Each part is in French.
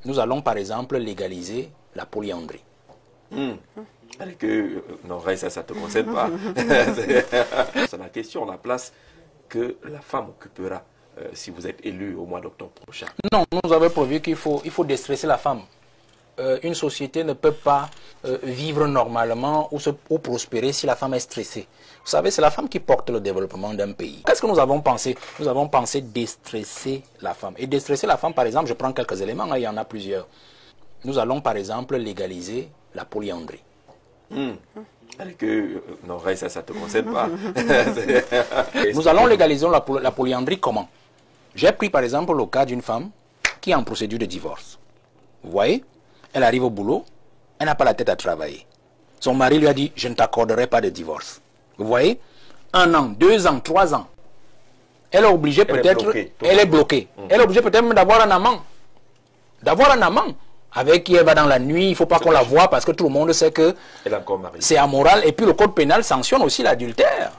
nous allons par exemple légaliser la polyandrie. Allez que, non, ça ne te concerne pas. C'est la question, la place que la femme occupera si vous êtes élu au mois d'octobre prochain. Non, nous avons prévu qu'il faut déstresser la femme. Une société ne peut pas vivre normalement ou prospérer si la femme est stressée. Vous savez, c'est la femme qui porte le développement d'un pays. Qu'est-ce que nous avons pensé? Nous avons pensé déstresser la femme. Et déstresser la femme, par exemple, je prends quelques éléments, hein, il y en a plusieurs. Nous allons, par exemple, légaliser la polyandrie. Allez que, non, ça ne te concerne pas. Nous allons légaliser la polyandrie comment? J'ai pris, par exemple, le cas d'une femme qui est en procédure de divorce. Vous voyez? Elle arrive au boulot, elle n'a pas la tête à travailler. Son mari lui a dit, je ne t'accorderai pas de divorce. Vous voyez? 1 an, 2 ans, 3 ans. Elle est obligée peut-être... Elle est bloquée. Elle est obligée peut-être d'avoir un amant. D'avoir un amant. Avec qui elle va dans la nuit, il ne faut pas qu'on la voie parce que tout le monde sait que c'est amoral. Et puis le code pénal sanctionne aussi l'adultère.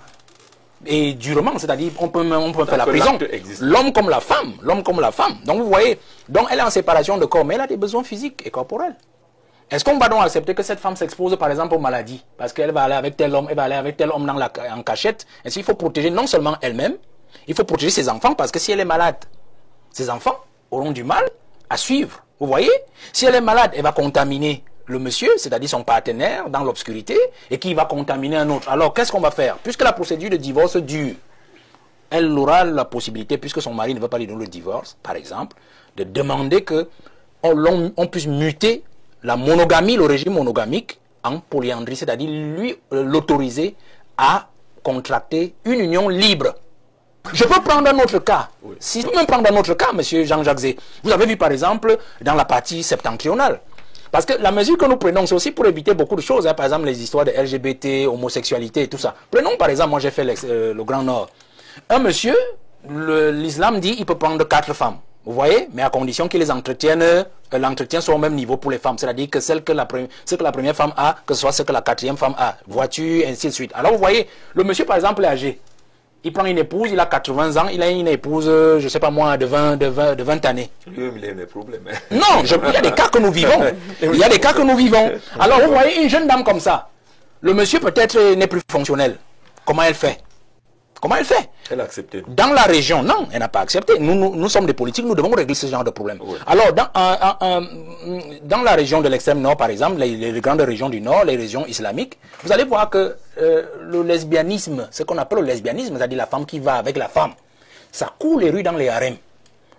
Et durement, c'est-à-dire on peut faire la prison. L'homme comme la femme, Donc vous voyez, donc elle est en séparation de corps, mais elle a des besoins physiques et corporels. Est-ce qu'on va donc accepter que cette femme s'expose par exemple aux maladies? Parce qu'elle va aller avec tel homme, elle va aller avec tel homme en cachette. Ainsi, il faut protéger non seulement elle-même, il faut protéger ses enfants parce que si elle est malade, ses enfants auront du mal à suivre. Vous voyez? Si elle est malade, elle va contaminer le monsieur, c'est-à-dire son partenaire, dans l'obscurité, et qui va contaminer un autre. Alors, qu'est-ce qu'on va faire? Puisque la procédure de divorce dure, elle aura la possibilité, puisque son mari ne veut pas lui donner le divorce, par exemple, de demander qu'on puisse muter la monogamie, le régime monogamique, en polyandrie, c'est-à-dire lui l'autoriser à contracter une union libre. Je peux prendre un autre cas. Oui. Si je peux même prendre un autre cas, monsieur Jean-Jacques Zé, vous avez vu par exemple dans la partie septentrionale. Parce que la mesure que nous prenons, c'est aussi pour éviter beaucoup de choses. Hein. Par exemple, les histoires de LGBT, homosexualité et tout ça. Prenons par exemple, moi j'ai fait le Grand Nord. Un monsieur, l'islam dit il peut prendre 4 femmes. Vous voyez? Mais à condition qu'il les entretienne, l'entretien soit au même niveau pour les femmes. C'est-à-dire que ce que la première femme a, que ce soit ce que la 4e femme a. Voiture, ainsi de suite. Alors vous voyez, le monsieur par exemple est âgé. Il prend une épouse, il a 80 ans, il a une épouse, je ne sais pas moi, de 20 années. Lui-même, il a des problèmes. Non, il y a des cas que nous vivons. Il y a des cas que nous vivons. Alors, vous voyez, une jeune dame comme ça, le monsieur peut-être n'est plus fonctionnel. Comment elle fait? Comment elle fait? Elle a accepté. Dans la région, non, elle n'a pas accepté. Nous sommes des politiques, nous devons régler ce genre de problème. Oui. Alors, dans la région de l'extrême nord, par exemple, les grandes régions du nord, les régions islamiques, vous allez voir que le lesbianisme, ce qu'on appelle le lesbianisme, c'est-à-dire la femme qui va avec la femme, ça court les rues dans les harems.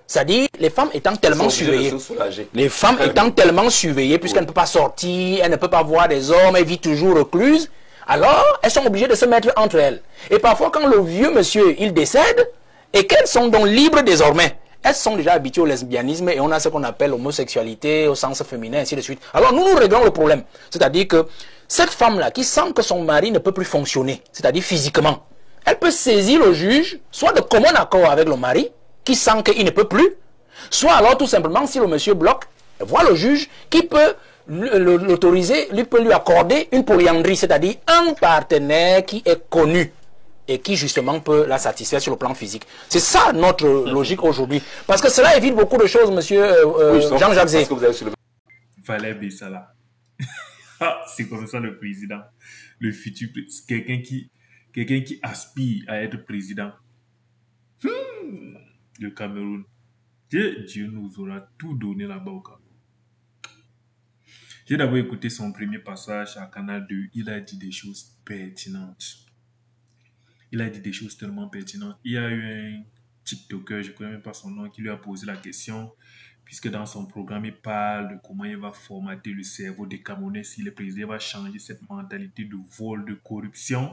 C'est-à-dire les femmes étant tellement surveillées. Les femmes étant tellement surveillées, puisqu'elles ne peuvent pas sortir, elles ne peuvent pas voir des hommes, elles vivent toujours recluses. Alors, elles sont obligées de se mettre entre elles. Et parfois, quand le vieux monsieur, il décède, et qu'elles sont donc libres désormais, elles sont déjà habituées au lesbianisme et on a ce qu'on appelle l'homosexualité au sens féminin, ainsi de suite. Alors, nous réglons le problème. C'est-à-dire que cette femme-là, qui sent que son mari ne peut plus fonctionner, c'est-à-dire physiquement, elle peut saisir le juge, soit de commun accord avec le mari, qui sent qu'il ne peut plus, soit alors tout simplement, si le monsieur bloque, voit le juge qui peut l'autoriser, lui peut lui accorder une polyandrie, c'est-à-dire un partenaire qui est connu et qui justement peut la satisfaire sur le plan physique. C'est ça notre logique aujourd'hui. Parce que cela évite beaucoup de choses, monsieur Jean-Jacques Zé. Valère Bessala. C'est comme ça le président. Le futur, quelqu'un qui aspire à être président. Le Cameroun. Dieu nous aura tout donné là-bas au Cameroun. J'ai d'abord écouté son premier passage à Canal 2. Il a dit des choses pertinentes. Il a dit des choses tellement pertinentes. Il y a eu un TikToker, je ne connais même pas son nom, qui lui a posé la question, puisque dans son programme, il parle de comment il va formater le cerveau des Camerounais si le président va changer cette mentalité de vol, de corruption.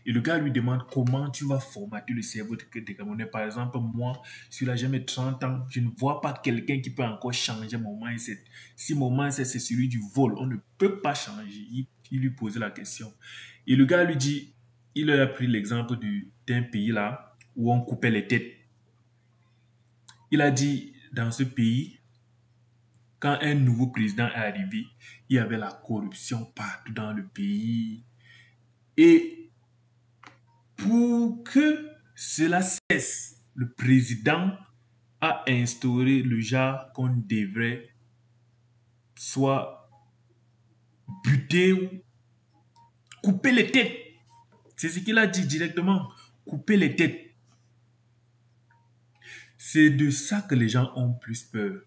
Et le gars lui demande comment tu vas formater le cerveau des Camerounais. Par exemple, moi, si là j'ai mes 30 ans, je ne vois pas quelqu'un qui peut encore changer mon mindset. Si mon mindset c'est celui du vol, on ne peut pas changer. Il lui posait la question. Et le gars lui dit, il a pris l'exemple d'un pays là où on coupait les têtes. Il a dit, dans ce pays, quand un nouveau président est arrivé, il y avait la corruption partout dans le pays. Et pour que cela cesse, le président a instauré le genre qu'on devrait soit buté ou couper les têtes. C'est ce qu'il a dit directement. Couper les têtes. C'est de ça que les gens ont plus peur.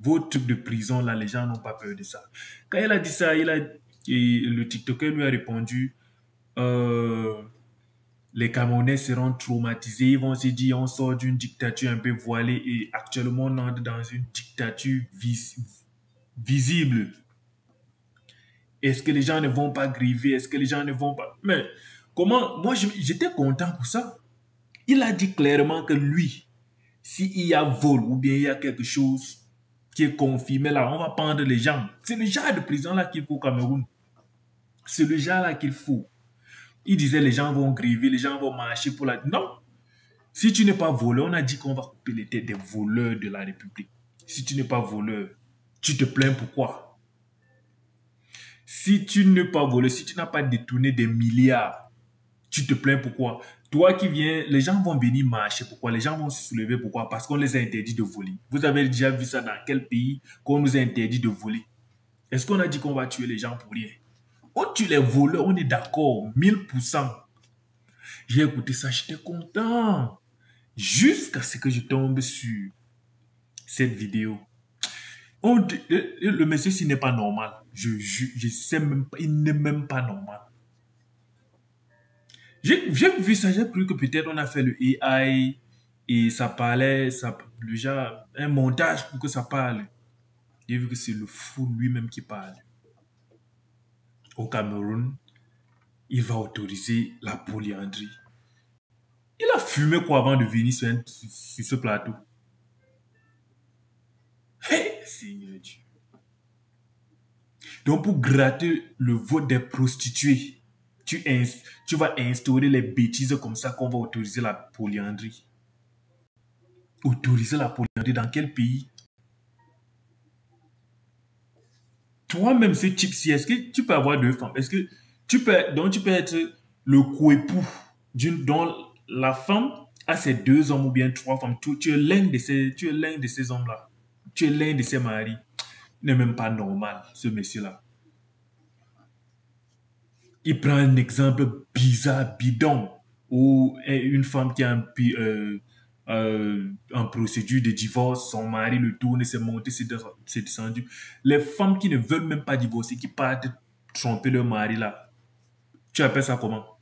Vos trucs de prison, là, les gens n'ont pas peur de ça. Quand il a dit ça, et le TikToker lui a répondu, les Camerounais seront traumatisés. Ils vont se dire, on sort d'une dictature un peu voilée et actuellement, on entre dans une dictature visible. Est-ce que les gens ne vont pas griver? Est-ce que les gens ne vont pas... Mais comment... Moi, j'étais content pour ça. Il a dit clairement que lui, s'il y a vol ou bien il y a quelque chose qui est confirmé là, on va prendre les gens. C'est le genre de prison là qu'il faut au Cameroun. C'est le genre là qu'il faut. Il disait les gens vont griver, les gens vont marcher pour la... Non. Si tu n'es pas voleur, on a dit qu'on va couper les têtes des voleurs de la République. Si tu n'es pas voleur, tu te plains pourquoi? Si tu n'es pas voleur, si tu n'as pas détourné des milliards, tu te plains pourquoi? Toi qui viens, les gens vont venir marcher. Pourquoi? Les gens vont se soulever. Pourquoi? Parce qu'on les a interdits de voler. Vous avez déjà vu ça dans quel pays qu'on nous a interdit de voler? Est-ce qu'on a dit qu'on va tuer les gens pour rien? On tue les voleurs, on est d'accord, 1000%. J'ai écouté ça, j'étais content. Jusqu'à ce que je tombe sur cette vidéo. Le monsieur, s'il n'est pas normal. Je sais même pas, il n'est même pas normal. J'ai vu ça, j'ai cru que peut-être on a fait le AI et ça parlait, déjà un montage pour que ça parle. J'ai vu que c'est le fou lui-même qui parle. Au Cameroun, il va autoriser la polyandrie. Il a fumé quoi avant de venir sur ce plateau? Hey, Seigneur Dieu. Donc, pour gratter le vote des prostituées, tu vas instaurer les bêtises comme ça qu'on va autoriser la polyandrie. Autoriser la polyandrie dans quel pays? Toi-même, ce type-ci, est-ce que tu peux avoir 2 femmes? Est-ce que tu peux être le co-époux dont la femme a ses 2 hommes ou bien 3 femmes? Tu es l'un de ces hommes-là. Tu es l'un de ses maris. Il n'est même pas normal, ce monsieur-là. Il prend un exemple bizarre, bidon, où une femme qui a en procédure de divorce, son mari le tourne, s'est monté, s'est descendu. Les femmes qui ne veulent même pas divorcer, qui partent tromper leur mari là, tu appelles ça comment?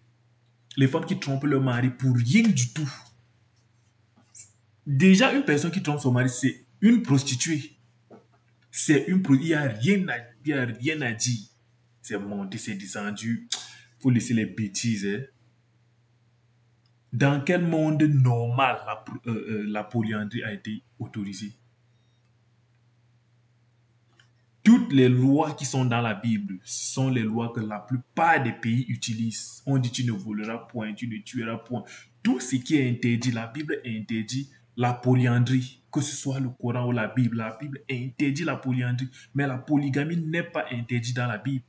Les femmes qui trompent leur mari pour rien du tout. Déjà, une personne qui trompe son mari, c'est une prostituée. Il n'y a rien à dire. C'est monté, c'est descendu. Il faut laisser les bêtises. Hein. Dans quel monde normal la polyandrie a été autorisée? Toutes les lois qui sont dans la Bible sont les lois que la plupart des pays utilisent. On dit tu ne voleras point, tu ne tueras point. Tout ce qui est interdit, la Bible interdit la polyandrie. Que ce soit le Coran ou la Bible interdit la polyandrie. Mais la polygamie n'est pas interdite dans la Bible.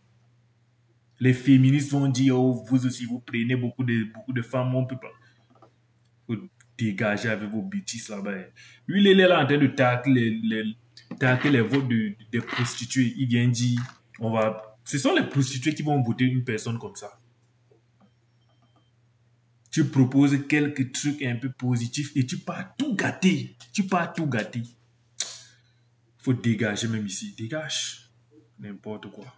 Les féministes vont dire, oh, vous aussi, vous prenez beaucoup de femmes, on peut pas. Faut dégager avec vos bêtises là-bas. Lui, il est là en train de tacler les votes des prostituées. Il vient dire, ce sont les prostituées qui vont voter une personne comme ça. Tu proposes quelques trucs un peu positifs et tu pars tout gâter. Faut dégager même ici. Dégage. N'importe quoi.